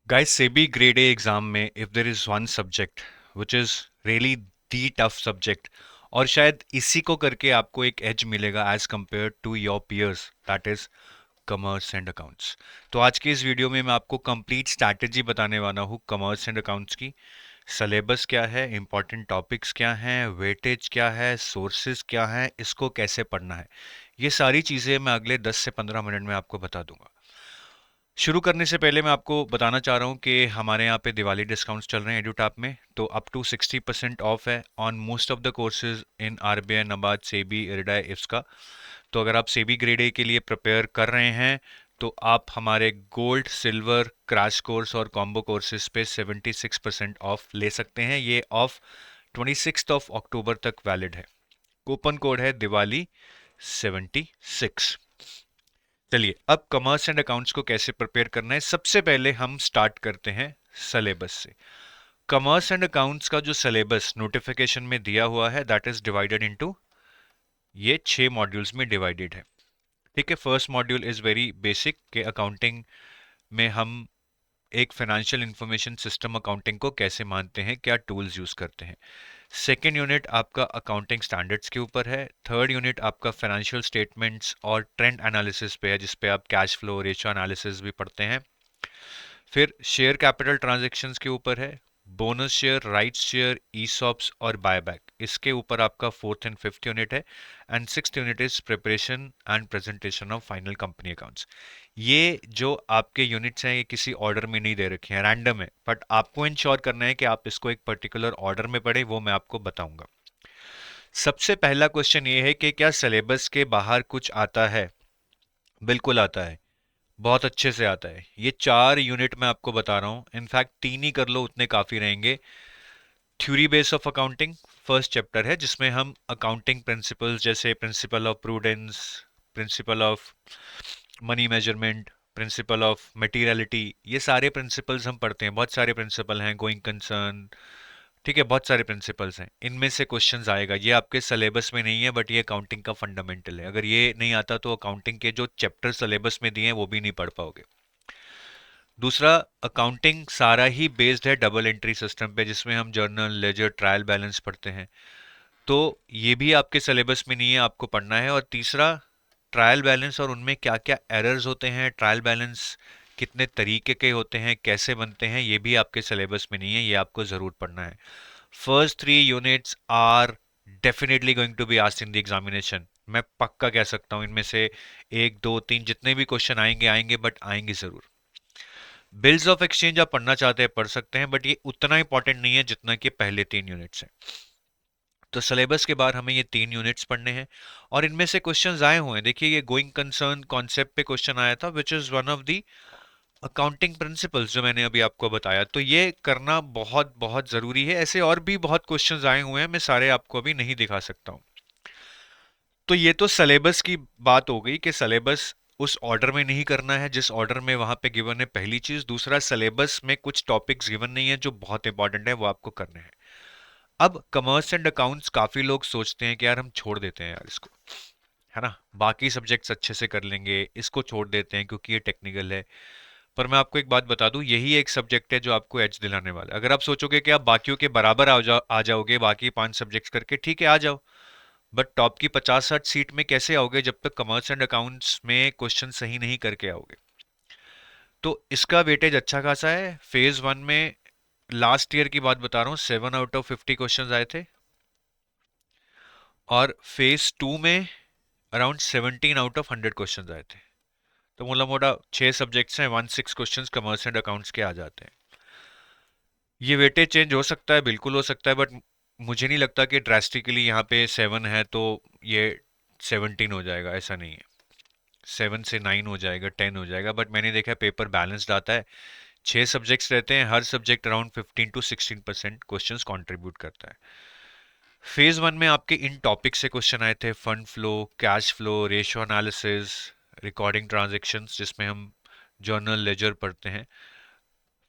Guys, SEBI grade A exam में if there is one subject which is really the tough subject, और शायद इसी को करके आपको एक एज मिलेगा as compare to your peers, that is commerce and accounts. तो आज के इस वीडियो में मैं आपको कंप्लीट स्ट्रैटेजी बताने वाला हूँ कॉमर्स एंड अकाउंट्स की। सिलेबस क्या है, इंपॉर्टेंट टॉपिक्स क्या हैं, वेटेज क्या है, सोर्सेज क्या हैं, इसको कैसे पढ़ना है, ये सारी चीज़ें मैं अगले 10 से 15 मिनट में आपको बता दूंगा। शुरू करने से पहले मैं आपको बताना चाह रहा हूँ कि हमारे यहाँ पे दिवाली डिस्काउंट्स चल रहे हैं एडुटैप में, तो अप टू 60% ऑफ है on most of the courses in RBI, NABARD, SEBI, IRDA, ifs का। तो अगर आप सेबी ग्रेड ए के लिए प्रिपेयर कर रहे हैं तो आप हमारे गोल्ड, सिल्वर, क्रैश कोर्स और कॉम्बो कोर्सेज पे 76% ऑफ ले सकते हैं। ये ऑफ 26 अक्टूबर तक वैलिड है। कूपन कोड है दिवाली 76। चलिए, अब कॉमर्स एंड अकाउंट्स को कैसे प्रिपेयर करना है, सबसे पहले हम स्टार्ट करते हैं सिलेबस से। कॉमर्स एंड अकाउंट्स का जो सिलेबस नोटिफिकेशन में दिया हुआ है दैट इज डिवाइडेड इनटू, ये 6 मॉड्यूल्स में डिवाइडेड है। ठीक है, first module is very basic के अकाउंटिंग में हम एक फाइनेंशियल इंफॉर्मेशन सिस्टम अकाउंटिंग को कैसे मानते हैं, क्या टूल्स यूज करते हैं। सेकेंड यूनिट आपका अकाउंटिंग स्टैंडर्ड्स के ऊपर है। थर्ड यूनिट आपका फाइनेंशियल स्टेटमेंट्स और ट्रेंड एनालिसिस पे है, जिसपे आप कैश फ्लो, रेशियो एनालिसिस भी पढ़ते हैं। फिर शेयर कैपिटल ट्रांजैक्शंस के ऊपर है। Bonus share, rights share, ESOPs और बायबैक, इसके ऊपर आपका फोर्थ एंड फिफ्थ यूनिट है। And sixth unit is preparation and presentation of final company accounts. ये जो आपके यूनिट्स हैं ये किसी ऑर्डर में नहीं दे रखे हैं, रैंडम है, बट आपको इंश्योर करना है कि आप इसको एक पर्टिकुलर ऑर्डर में पढ़ें, वो मैं आपको बताऊंगा। सबसे पहला क्वेश्चन ये है कि क्या सिलेबस के बाहर कुछ आता है? बिल्कुल आता है, बहुत अच्छे से आता है। ये 4 यूनिट मैं आपको बता रहा हूँ, इनफैक्ट 3 ही कर लो उतने काफी रहेंगे। Theory base of accounting first chapter है, जिसमें हम अकाउंटिंग प्रिंसिपल्स जैसे principle of prudence, principle of money measurement, principle of materiality, ये सारे प्रिंसिपल्स हम पढ़ते हैं। बहुत सारे प्रिंसिपल हैं, गोइंग कंसर्न, ठीक है, बहुत सारे प्रिंसिपल्स हैं, इनमें से क्वेश्चंस आएगा। ये आपके सिलेबस में नहीं है बट ये अकाउंटिंग का फंडामेंटल है। अगर ये नहीं आता तो अकाउंटिंग के जो चैप्टर सिलेबस में दिए हैं वो भी नहीं पढ़ पाओगे। दूसरा, अकाउंटिंग सारा ही बेस्ड है डबल एंट्री सिस्टम पे, जिसमें हम जर्नल, लेजर, ट्रायल बैलेंस पढ़ते हैं। तो ये भी आपके सिलेबस में नहीं है, आपको पढ़ना है। और तीसरा, ट्रायल बैलेंस और उनमें क्या क्या एरर्स होते हैं, ट्रायल बैलेंस कितने तरीके के होते हैं, कैसे बनते हैं, ये भी आपके सिलेबस में नहीं है, ये आपको ज़रूर पढ़ना है। First 3 units are definitely going to be asked in the examination. मैं पक्का कह सकता हूँ, इनमें से एक, दो, तीन जितने भी क्वेश्चन आएंगे आएंगे, बट आएंगे ज़रूर। बिल्स ऑफ एक्सचेंज आप पढ़ना चाहते हैं पढ़ सकते हैं, बट ये उतना इंपॉर्टेंट नहीं है जितना कि पहले 3 यूनिट्स हैं। तो सिलेबस के बाद हमें ये 3 यूनिट्स पढ़ने हैं और इनमें से क्वेश्चंस आए हुए हैं। देखिए, ये गोइंग कंसर्न कॉन्सेप्ट पे क्वेश्चन आया था, which is one of the accounting principles जो मैंने अभी आपको बताया। तो ये करना बहुत बहुत जरूरी है। ऐसे और भी बहुत क्वेश्चंस आए हुए हैं, मैं सारे आपको अभी नहीं दिखा सकता हूँ। तो ये तो सिलेबस की बात हो गई कि सिलेबस उस ऑर्डर में नहीं करना है जिस ऑर्डर में वहां पे गिवन है, पहली चीज। दूसरा, सिलेबस में कुछ टॉपिक्स गिवन नहीं है जो बहुत इंपॉर्टेंट है, वो आपको करने हैं। अब कॉमर्स एंड अकाउंट्स काफी लोग सोचते हैं कि यार हम छोड़ देते हैं यार इसको, है ना, बाकी सब्जेक्ट्स अच्छे से कर लेंगे, इसको छोड़ देते हैं क्योंकि ये टेक्निकल है। पर मैं आपको एक बात बता दूं, यही एक सब्जेक्ट है जो आपको एज दिलाने वाला है। अगर आप सोचोगे कि आप बाकियों के बराबर आ जाओगे बाकी 5 सब्जेक्ट्स करके, ठीक है, आ जाओ, बट टॉप की 50-60 सीट में कैसे आओगे जब तक कॉमर्स एंड अकाउंट्स में क्वेश्चन सही नहीं करके आओगे। तो इसका वेटेज अच्छा खासा है। फेज 1 में लास्ट ईयर की बात बता रहा हूँ, 7 आउट ऑफ 50 क्वेश्चन आए थे, और फेज 2 में अराउंड 17 आउट ऑफ 100 क्वेश्चन आए थे। तो मोटा मोटा 6 सब्जेक्ट्स हैं, 16 क्वेश्चन कॉमर्स एंड अकाउंट्स के आ जाते हैं। ये वेटेज चेंज हो सकता है, बिल्कुल हो सकता है, बट मुझे नहीं लगता कि ड्रास्टिकली यहाँ पे 7 है तो ये 17 हो जाएगा, ऐसा नहीं है। 7 से 9 हो जाएगा, 10 हो जाएगा, बट मैंने देखा पेपर बैलेंस्ड आता है। 6 सब्जेक्ट्स रहते हैं, हर subject around 15 to 16% question contribute करता है। फेज 1 में आपके इन टॉपिक से क्वेश्चन आए थे: fund flow, cash flow, ratio analysis, recording transactions जिसमें हम जर्नल, लेजर पढ़ते हैं,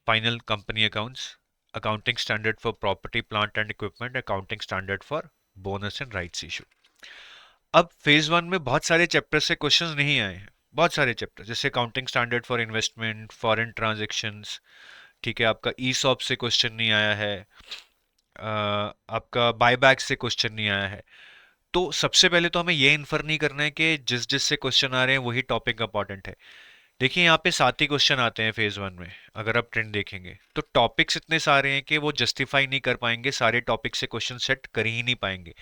final company accounts, accounting standard for property, plant and equipment, accounting standard for bonus and rights issue. अब फेज 1 में बहुत सारे चैप्टर से क्वेश्चंस नहीं आए हैं, बहुत सारे चैप्टर, जैसे accounting standard for investment, foreign transactions, ठीक है, आपका ईसॉप से क्वेश्चन नहीं आया है, आपका बायबैक से क्वेश्चन नहीं आया है। तो सबसे पहले तो हमें ये इन्फर नहीं करना है कि जिस जिस से क्वेश्चन आ रहे हैं वही टॉपिक इंपॉर्टेंट है। देखिए यहाँ पे 7 ही क्वेश्चन आते हैं फेज 1 में, अगर आप ट्रेंड देखेंगे तो टॉपिक्स इतने सारे हैं कि वो जस्टिफाई नहीं कर पाएंगे, सारे टॉपिक से क्वेश्चन सेट कर ही नहीं पाएंगे।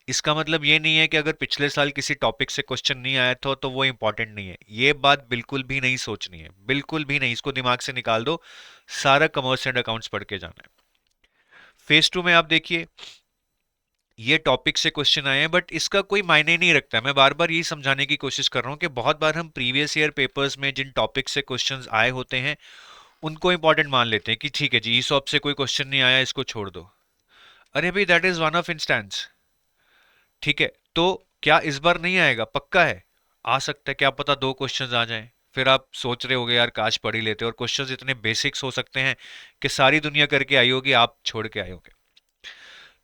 इसका मतलब ये नहीं है कि अगर पिछले साल किसी टॉपिक से क्वेश्चन नहीं आया था तो वो इंपॉर्टेंट नहीं है, ये बात बिल्कुल भी नहीं सोचनी है, बिल्कुल भी नहीं, इसको दिमाग से निकाल दो। सारा कॉमर्स एंड अकाउंट्स पढ़ के जाना है। फेज 2 में आप देखिए ये टॉपिक से क्वेश्चन आए हैं, बट इसका कोई मायने नहीं रखता। मैं बार बार यही समझाने की कोशिश कर रहा हूँ कि बहुत बार हम प्रीवियस ईयर पेपर्स में जिन टॉपिक से क्वेश्चंस आए होते हैं उनको इंपॉर्टेंट मान लेते हैं कि ठीक है जी, ईसॉप से कोई क्वेश्चन नहीं आया, इसको छोड़ दो। अरे भाई, that is one of instance. ठीक है, तो क्या इस बार नहीं आएगा? पक्का है, आ सकता है, क्या पता 2 क्वेश्चंस आ जाएं। फिर आप सोच रहे होगे यार काश पढ़ ही लेते, और क्वेश्चंस इतने बेसिक्स हो सकते हैं कि सारी दुनिया करके आई होगी, आप छोड़ के आए होगे।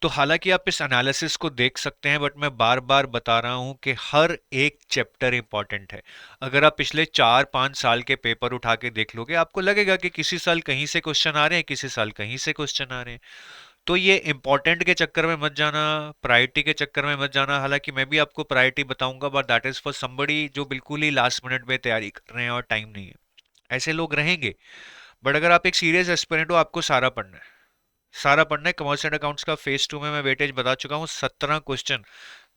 तो हालांकि आप इस एनालिसिस को देख सकते हैं, बट मैं बार बार बता रहा हूं कि हर एक चैप्टर इंपॉर्टेंट है। अगर आप पिछले 4-5 साल के पेपर उठा के देख लोगे, आपको लगेगा कि किसी साल कहीं से क्वेश्चन आ रहे हैं, किसी साल कहीं से क्वेश्चन आ रहे हैं। तो ये इंपॉर्टेंट के चक्कर में मत जाना, प्रायोरिटी के चक्कर में मत जाना। हालांकि मैं भी आपको प्रायोरिटी बताऊंगा, but that is for somebody जो बिल्कुल ही लास्ट मिनट में तैयारी कर रहे हैं और टाइम नहीं है। ऐसे लोग रहेंगे। बट अगर आप एक सीरियस एस्पिरेंट हो, आपको सारा पढ़ना है, सारा पढ़ना है। कमर्स एंड अकाउंट्स का फेज 2 में मैं वेटेज बता चुका हूँ, 17 question.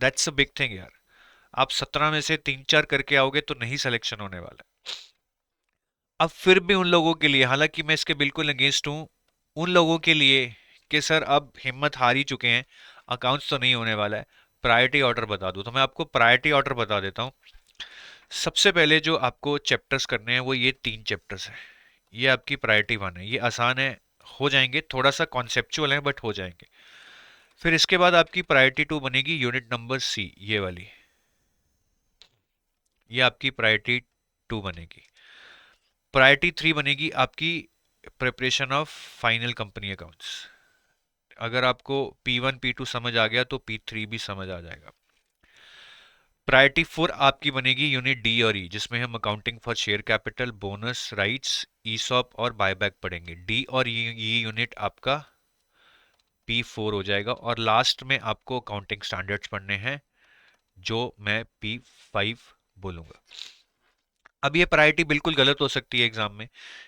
That's a big thing यार। आप 17 में से 3-4 करके आओगे तो नहीं सिलेक्शन होने वाला है। अब फिर भी उन लोगों के लिए, हालांकि मैं इसके बिल्कुल अगेंस्ट हूँ, उन लोगों के लिए कि सर अब हिम्मत हार ही चुके हैं, अकाउंट्स तो नहीं होने वाला है, प्रायोरिटी ऑर्डर बता दूं, तो मैं आपको प्रायोरिटी ऑर्डर बता देता हूँ। सबसे पहले जो आपको चैप्टर्स करने हैं वो ये 3 चैप्टर्स हैं। ये आपकी प्रायोरिटी 1 है, ये आसान है, हो जाएंगे, थोड़ा सा कॉन्सेप्चुअल है बट हो जाएंगे। फिर इसके बाद आपकी प्रायोरिटी 2 बनेगी यूनिट नंबर सी, ये वाली, ये आपकी प्रायोरिटी 2 बनेगी। प्रायोरिटी 3 बनेगी आपकी preparation of final company accounts. अगर आपको P1 P2 समझ आ गया तो P3 भी समझ आ जाएगा। प्रायोरिटी 4 आपकी बनेगी यूनिट डी और ई, जिसमें हम accounting for share capital, bonus, rights, ESOP और बायबैक पढ़ेंगे। डी और ई यूनिट आपका P4 हो जाएगा, और लास्ट में आपको अकाउंटिंग स्टैंडर्ड्स पढ़ने हैं, जो मैं P5 बोलूंगा। अब ये प्रायोरिटी बिल्कुल गलत हो सकती है एग्जाम में,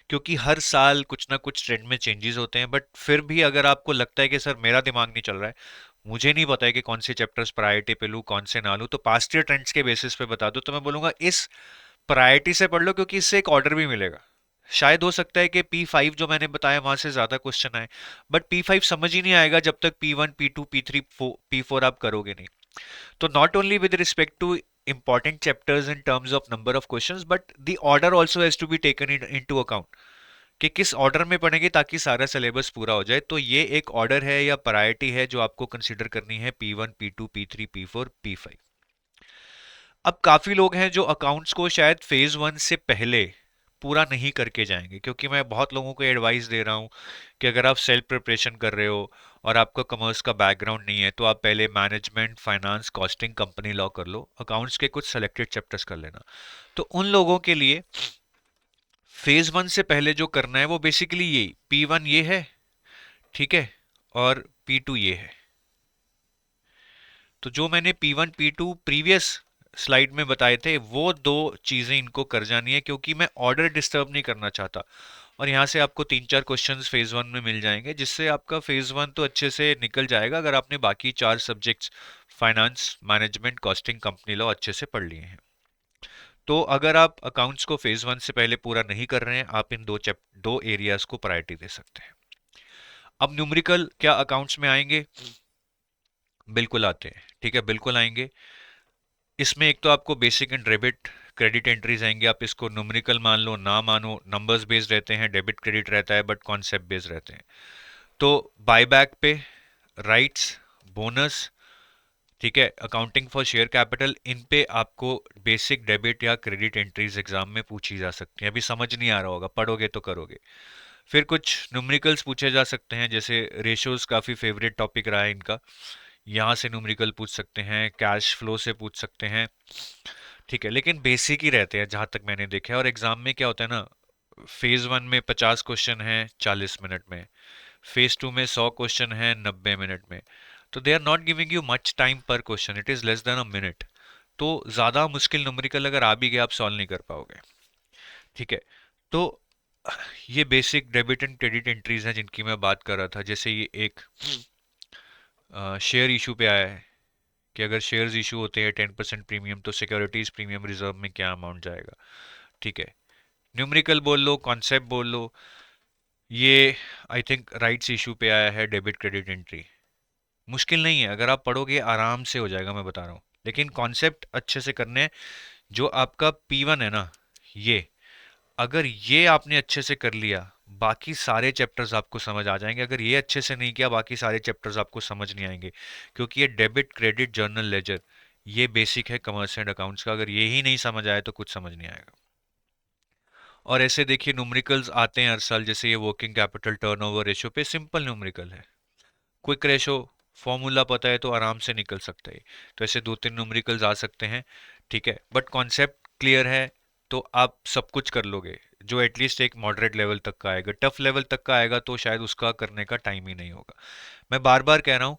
क्योंकि हर साल कुछ ना कुछ ट्रेंड में चेंजेस होते हैं। बट फिर भी अगर आपको लगता है कि सर मेरा दिमाग नहीं चल रहा है, मुझे नहीं पता है कि कौन से चैप्टर्स प्रायोरिटी पे लूँ, कौन से ना लूँ, तो पास्ट ईयर ट्रेंड्स के बेसिस पे बता दो, तो मैं बोलूंगा इस प्रायोरिटी से पढ़ लो, क्योंकि इससे एक ऑर्डर भी मिलेगा। शायद हो सकता है कि P5 जो मैंने बताया वहां से ज्यादा क्वेश्चन आए, बट P5 समझ ही नहीं आएगा जब तक P1 P2 P3 P4 आप करोगे नहीं। तो not only with respect to important chapters in terms of number of questions, but the order also has to be taken into account कि किस ऑर्डर में पढ़ेंगे ताकि सारा सिलेबस पूरा हो जाए। तो ये एक ऑर्डर है या प्रायोरिटी है जो आपको कंसीडर करनी है, P1 P2 P3 P4 P5। अब काफी लोग हैं जो अकाउंट्स को शायद फेज 1 से पहले पूरा नहीं करके जाएंगे, क्योंकि मैं बहुत लोगों को एडवाइस दे रहा हूँ कि अगर आप सेल्फ प्रिपरेशन कर रहे हो और आपका कॉमर्स का बैकग्राउंड नहीं है, तो आप पहले management, finance, costing, company law कर लो, अकाउंट्स के कुछ सेलेक्टेड चैप्टर्स कर लेना। तो उन लोगों के लिए फेज 1 से पहले जो करना है वो बेसिकली यही, P1 ये है, ठीक है, और P2 ये है। तो जो मैंने P1 P2 प्रीवियस स्लाइड में बताए थे वो 2 चीजें इनको कर जानी है, क्योंकि मैं ऑर्डर डिस्टर्ब नहीं करना चाहता। और यहाँ से आपको 3-4 क्वेश्चंस फेज 1 में मिल जाएंगे, जिससे आपका फेज 1 तो अच्छे से निकल जाएगा, अगर आपने बाकी 4 subjects finance, management, costing, company law अच्छे से पढ़ लिए हैं। तो अगर आप अकाउंट्स को फेज 1 से पहले पूरा नहीं कर रहे हैं, आप इन दो एरियाज को प्रायोरिटी दे सकते हैं। अब न्यूमेरिकल क्या अकाउंट्स में आएंगे? बिल्कुल आते हैं, ठीक है, बिल्कुल आएंगे। इसमें एक तो आपको basic and debit credit entries आएंगे। आप इसको न्यूमेरिकल मान लो ना मानो, नंबर्स बेस्ड रहते हैं, डेबिट क्रेडिट रहता है, बट कॉन्सेप्ट बेस्ड रहते हैं। तो बायबैक पे, राइट्स, बोनस, ठीक है, अकाउंटिंग फॉर शेयर कैपिटल, इन पे आपको बेसिक डेबिट या क्रेडिट एंट्रीज एग्जाम में पूछी जा सकती हैं। अभी समझ नहीं आ रहा होगा, पढ़ोगे तो करोगे। फिर कुछ न्यूमेरिकल्स पूछे जा सकते हैं, जैसे रेशियोज काफ़ी फेवरेट टॉपिक रहा है इनका, यहाँ से न्यूमेरिकल पूछ सकते हैं, कैश फ्लो से पूछ सकते हैं, ठीक है, लेकिन बेसिक ही रहते हैं जहां तक मैंने देखा है। और एग्जाम में क्या होता है ना, फेज वन में 50 क्वेश्चन हैं 40 मिनट में, फेज टू में 100 क्वेश्चन हैं 90 मिनट में। तो they are not giving you much time per question, it is less than a minute. तो ज़्यादा मुश्किल न्यूमेरिकल अगर आ भी गया आप सॉल्व नहीं कर पाओगे। ठीक है। तो ये basic debit and credit entries हैं जिनकी मैं बात कर रहा था। जैसे ये एक शेयर इशू पे आया है कि अगर शेयर्स इशू होते हैं 10% प्रीमियम तो सिक्योरिटीज प्रीमियम रिजर्व में क्या अमाउंट जाएगा। ठीक है। न्यूमेरिकल बोल लो, कॉन्सेप्ट बोल लो। ये आई थिंक राइट्स इशू पे आया है डेबिट क्रेडिट एंट्री। मुश्किल नहीं है, अगर आप पढ़ोगे आराम से हो जाएगा, मैं बता रहा हूँ। लेकिन कॉन्सेप्ट अच्छे से करने हैं। जो आपका P1 है ना, ये अगर ये आपने अच्छे से कर लिया, बाकी सारे चैप्टर्स आपको समझ आ जाएंगे। अगर ये अच्छे से नहीं किया, बाकी सारे चैप्टर्स आपको समझ नहीं आएंगे। क्योंकि ये डेबिट क्रेडिट जर्नल लेजर, ये बेसिक है कॉमर्स एंड अकाउंट्स का। अगर ये ही नहीं समझ आया तो कुछ समझ नहीं आएगा। और ऐसे देखिए न्यूमेरिकल्स आते हैं हर साल, जैसे ये वर्किंग कैपिटल टर्नओवर रेशियो पे सिंपल न्यूमेरिकल है। क्विक रेशो फॉर्मूला पता है तो आराम से निकल सकता है। तो ऐसे दो तीन न्यूमेरिकल्स आ सकते हैं। ठीक है, बट कॉन्सेप्ट क्लियर है तो आप सब कुछ कर लोगे। जो एटलीस्ट एक मॉडरेट लेवल तक का आएगा, टफ लेवल तक का आएगा तो शायद उसका करने का टाइम ही नहीं होगा। मैं बार बार कह रहा हूँ,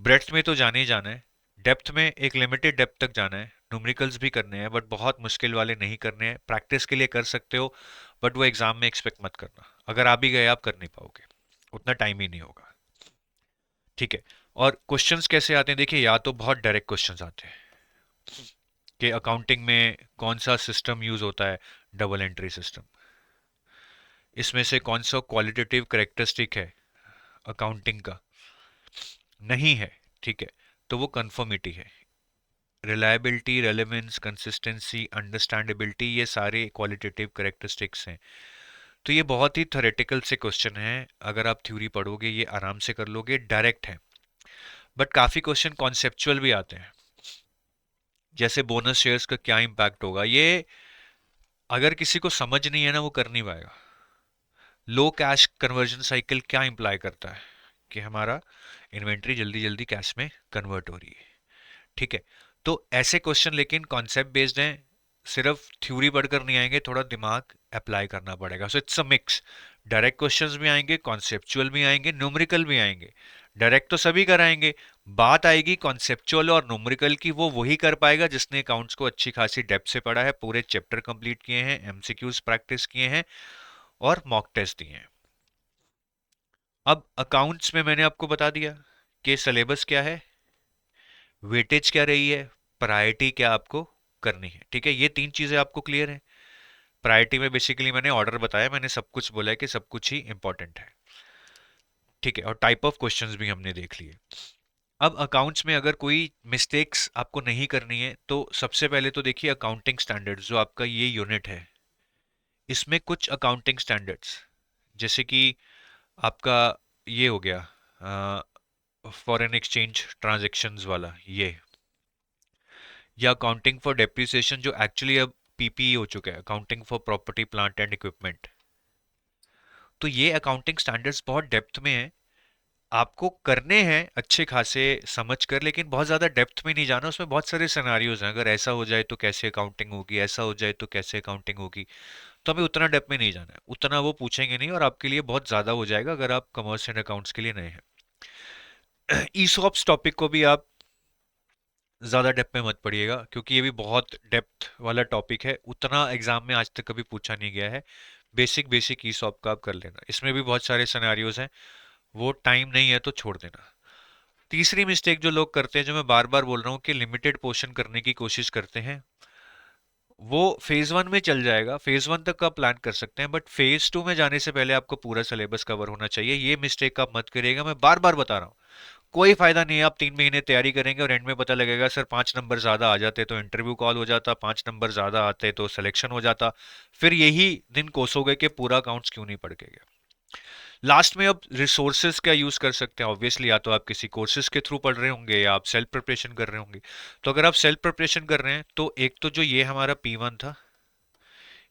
ब्रेड्थ में तो जाने ही जाना है, डेप्थ में एक लिमिटेड डेप्थ तक जाना है। न्यूमेरिकल्स भी करने हैं बट बहुत मुश्किल वाले नहीं करने हैं। प्रैक्टिस के लिए कर सकते हो बट वो एग्जाम में एक्सपेक्ट मत करना। अगर आ भी गए आप कर नहीं पाओगे, उतना टाइम ही नहीं होगा। ठीक है। और क्वेश्चंस कैसे आते हैं, देखिए या तो बहुत डायरेक्ट क्वेश्चंस आते हैं कि अकाउंटिंग में कौन सा सिस्टम यूज होता है, डबल एंट्री सिस्टम। इसमें से कौन सा क्वालिटेटिव करेक्टरिस्टिक है अकाउंटिंग का, नहीं है। ठीक है, तो वो कंफर्मिटी है। रिलायबिलिटी, रेलेवेंस, कंसिस्टेंसी, अंडरस्टैंडेबिलिटी, ये सारे क्वालिटेटिव करेक्टरिस्टिक्स हैं। तो ये बहुत ही थ्योरेटिकल से क्वेश्चन हैं। अगर आप थ्योरी पढ़ोगे ये आराम से कर लोगे, डायरेक्ट है। बट काफी क्वेश्चन कॉन्सेप्चुअल भी आते हैं, जैसे बोनस शेयर्स का क्या इंपैक्ट होगा। ये अगर किसी को समझ नहीं है ना, वो कर नहीं पाएगा। लो कैश कन्वर्जन साइकिल क्या इंप्लाई करता है कि हमारा इन्वेंट्री जल्दी जल्दी कैश में कन्वर्ट हो रही है। ठीक है। तो ऐसे क्वेश्चन लेकिन कॉन्सेप्ट बेस्ड हैं, सिर्फ थ्योरी पढ़कर नहीं आएंगे, थोड़ा दिमाग अप्लाई करना पड़ेगा। So it's a mix, direct questions भी आएंगे, कॉन्सेप्चुअल भी आएंगे, न्यूमेरिकल भी आएंगे। डायरेक्ट तो सभी कराएंगे, बात आएगी कॉन्सेप्चुअल और न्यूमेरिकल की, वो वही कर पाएगा जिसने अकाउंट्स को अच्छी खासी डेप्थ से पढ़ा है, पूरे चैप्टर कंप्लीट किए हैं, एमसीक्यूज प्रैक्टिस किए हैं और मॉक टेस्ट दिए हैं। अब अकाउंट्स में मैंने आपको बता दिया कि सिलेबस क्या है, वेटेज क्या रही है, प्रायोरिटी क्या आपको करनी है। ठीक है, ये तीन चीजें आपको क्लियर है। प्रायोरिटी में बेसिकली मैंने ऑर्डर बताया, मैंने सब कुछ बोला है कि सब कुछ ही इंपॉर्टेंट है। ठीक है, और टाइप ऑफ क्वेश्चंस भी हमने देख लिए। अब अकाउंट्स में अगर कोई मिस्टेक्स आपको नहीं करनी है तो सबसे पहले तो देखिए अकाउंटिंग स्टैंडर्ड्स, जो आपका ये यूनिट है, इसमें कुछ अकाउंटिंग स्टैंडर्ड्स, जैसे कि आपका ये हो गया फॉरेन एक्सचेंज ट्रांजैक्शंस वाला ये, या अकाउंटिंग फॉर डेप्रिसिएशन जो एक्चुअली अब पीपीई हो चुका है, accounting for property plant and equipment. तो ये अकाउंटिंग स्टैंडर्ड्स बहुत डेप्थ में है, आपको करने हैं अच्छे खासे समझ कर, लेकिन बहुत ज़्यादा डेप्थ में नहीं जाना। उसमें बहुत सारे सिनारियोज हैं, अगर ऐसा हो जाए तो कैसे अकाउंटिंग होगी, ऐसा हो जाए तो कैसे अकाउंटिंग होगी। तो हमें उतना डेप्थ में नहीं जाना है, उतना वो पूछेंगे नहीं और आपके लिए बहुत ज़्यादा हो जाएगा अगर आप कॉमर्स एंड अकाउंट्स के लिए नए हैं। ईसॉप्स टॉपिक को भी आप ज़्यादा डेप्थ में मत पढ़िएगा, क्योंकि ये भी बहुत डेप्थ वाला टॉपिक है, उतना एग्जाम में आज तक कभी पूछा नहीं गया है। बेसिक बेसिक ईसॉप का आप कर लेना, इसमें भी बहुत सारे सिनेरियोज हैं, वो टाइम नहीं है तो छोड़ देना। तीसरी मिस्टेक जो लोग करते हैं, जो मैं बार बार बोल रहा हूँ कि लिमिटेड पोर्शन करने की कोशिश करते हैं, वो फेज वन में चल जाएगा, फेज वन तक का प्लान कर सकते हैं, बट फेज टू में जाने से पहले आपको पूरा सिलेबस कवर होना चाहिए। ये मिस्टेक आप मत करिएगा, मैं बार बार बता रहा हूँ। कोई फायदा नहीं है आप 3 महीने तैयारी करेंगे और एंड में पता लगेगा सर 5 नंबर ज्यादा आ जाते तो इंटरव्यू कॉल हो जाता, 5 नंबर ज्यादा आते तो सिलेक्शन हो जाता। फिर यही दिन कोसोगे कि पूरा अकाउंट्स क्यों नहीं पढ़ के गया। लास्ट में अब रिसोर्सेज क्या यूज कर सकते हैं, ऑब्वियसली या तो आप किसी कोर्सेज के थ्रू पढ़ रहे होंगे या आप सेल्फ प्रिपरेशन कर रहे होंगे। तो अगर आप सेल्फ प्रिपरेशन कर रहे हैं तो एक तो जो ये हमारा P1 था,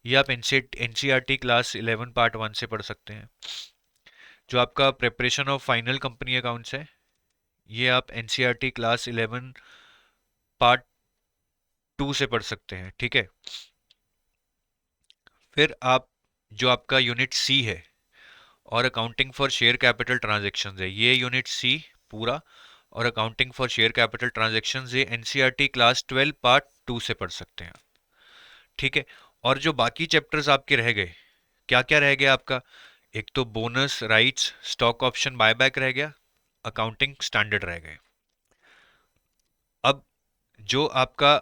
ये आप एनसीईआरटी क्लास 11 पार्ट 1 से पढ़ सकते हैं। जो आपका preparation of final company accounts है, ये आप एनसीईआरटी क्लास 11 पार्ट 2 से पढ़ सकते हैं। ठीक है, फिर आप जो आपका यूनिट सी है और accounting for share capital transactions है, ये यूनिट सी पूरा और accounting for share capital transactions ये एनसीईआरटी क्लास 12 पार्ट 2 से पढ़ सकते हैं। ठीक है। और जो बाकी चैप्टर्स आपके रह गए, क्या क्या रह गया आपका? एक तो bonus rights stock option buyback रह गया, अकाउंटिंग स्टैंडर्ड रह गए। अब जो आपका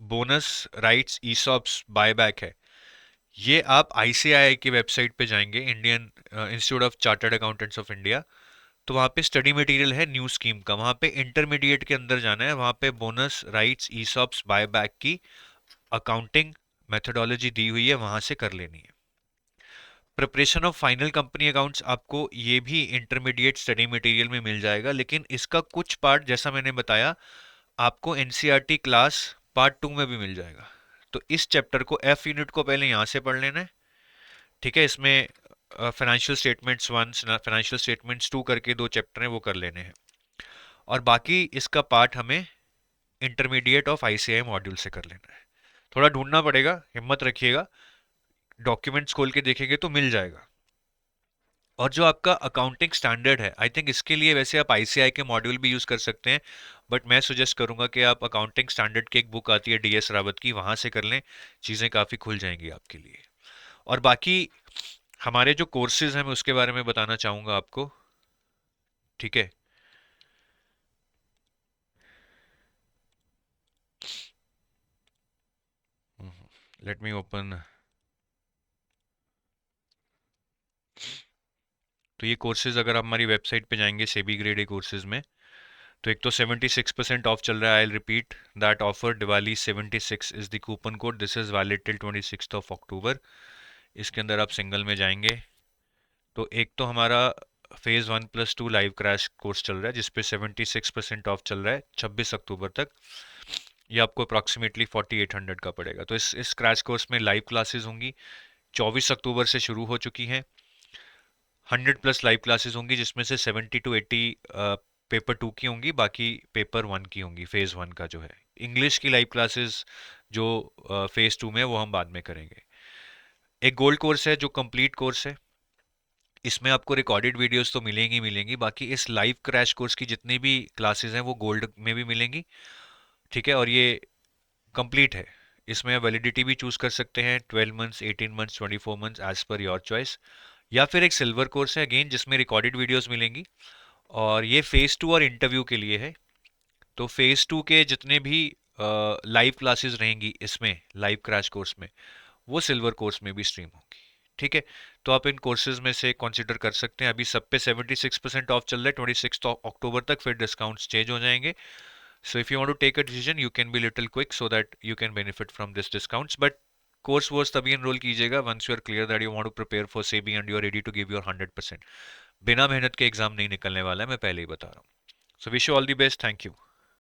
बोनस राइट्स ईसॉप्स बायबैक है, ये आप आईसीआई की वेबसाइट पे जाएंगे, Indian institute of chartered accountants of India, तो वहाँ पे स्टडी मटेरियल है न्यू स्कीम का, वहाँ पे इंटरमीडिएट के अंदर जाना है, वहाँ पे बोनस राइट्स ईसॉप्स बायबैक की अकाउंटिंग मेथोडोलॉजी दी हुई है, वहाँ से कर लेनी है। Preparation of final company accounts आपको ये भी इंटरमीडिएट स्टडी मटेरियल में मिल जाएगा, लेकिन इसका कुछ पार्ट जैसा मैंने बताया आपको एनसीईआरटी क्लास पार्ट 2 में भी मिल जाएगा। तो इस चैप्टर को एफ यूनिट को पहले यहाँ से पढ़ लेना है। ठीक है, इसमें फाइनेंशियल स्टेटमेंट्स 1 फाइनेंशियल स्टेटमेंट्स 2 करके दो चैप्टर हैं, वो कर लेने हैं। और बाकी इसका पार्ट हमें इंटरमीडिएट ऑफ आईसीआई मॉड्यूल से कर लेना है। थोड़ा ढूंढना पड़ेगा, हिम्मत रखिएगा, डॉक्यूमेंट्स खोल के देखेंगे तो मिल जाएगा। और जो आपका अकाउंटिंग स्टैंडर्ड है, आई थिंक इसके लिए वैसे आप आईसीआई के मॉड्यूल भी यूज कर सकते हैं, बट मैं सुजेस्ट करूंगा कि आप अकाउंटिंग स्टैंडर्ड की एक बुक आती है डीएस रावत की, वहां से कर लें, चीजें काफी खुल जाएंगी आपके लिए। और बाकी हमारे जो कोर्सेज हैं मैं उसके बारे में बताना चाहूंगा आपको। ठीक है। Let me open. तो ये कोर्सेज अगर आप हमारी वेबसाइट पे जाएंगे सेबी ग्रेड ए कोर्सेज में, तो एक तो 76% ऑफ चल रहा है। I repeat that offer, Diwali 76 is the coupon code, this is valid till 26 of October. इसके अंदर आप सिंगल में जाएंगे तो एक तो हमारा फेज़ 1+2 लाइव क्रैश कोर्स चल रहा है जिसपे 76% ऑफ चल रहा है 26 अक्टूबर तक। ये आपको अप्रॉक्सीमेटली 4800 का पड़ेगा। तो इस क्रैश कोर्स में लाइव क्लासेस होंगी, 24 अक्टूबर से शुरू हो चुकी हैं। 100+ लाइव क्लासेस होंगी जिसमें से 70 to 80 पेपर 2 की होंगी, बाकी पेपर 1 की होंगी। फेज़ 1 का जो है इंग्लिश की लाइव क्लासेस जो फेज़ 2 में है, वो हम बाद में करेंगे। एक गोल्ड कोर्स है जो कंप्लीट कोर्स है, इसमें आपको रिकॉर्डेड वीडियोस तो मिलेंगी मिलेंगी, बाकी इस लाइव क्रैश कोर्स की जितनी भी क्लासेस हैं वो गोल्ड में भी मिलेंगी। ठीक है, और ये कंप्लीट है। इसमें आप वैलिडिटी भी चूज कर सकते हैं, 12 months, 18 months, 24 months, as per your choice. या फिर एक सिल्वर कोर्स है अगेन जिसमें रिकॉर्डेड वीडियोस मिलेंगी, और ये फेज़ 2 और इंटरव्यू के लिए है। तो फेज़ 2 के जितने भी लाइव क्लासेस रहेंगी इसमें लाइव क्रैश कोर्स में, वो सिल्वर कोर्स में भी स्ट्रीम होगी। ठीक है, तो आप इन कोर्सेज में से कंसिडर कर सकते हैं। अभी सब पे 76% ऑफ चल रहा है 26 अक्टूबर तक, फिर डिस्काउंट्स चेंज हो जाएंगे। So if you want to take a decision you can be little quick so that you can benefit from this discounts. But course वोर्स तभी एनरोल कीजिएगा once you are clear that you want to prepare for SEBI and you are ready to give your 100%। बिना मेहनत के exam नहीं निकलने वाला है, मैं पहले ही बता रहा हूँ। So wish you all the best, thank you.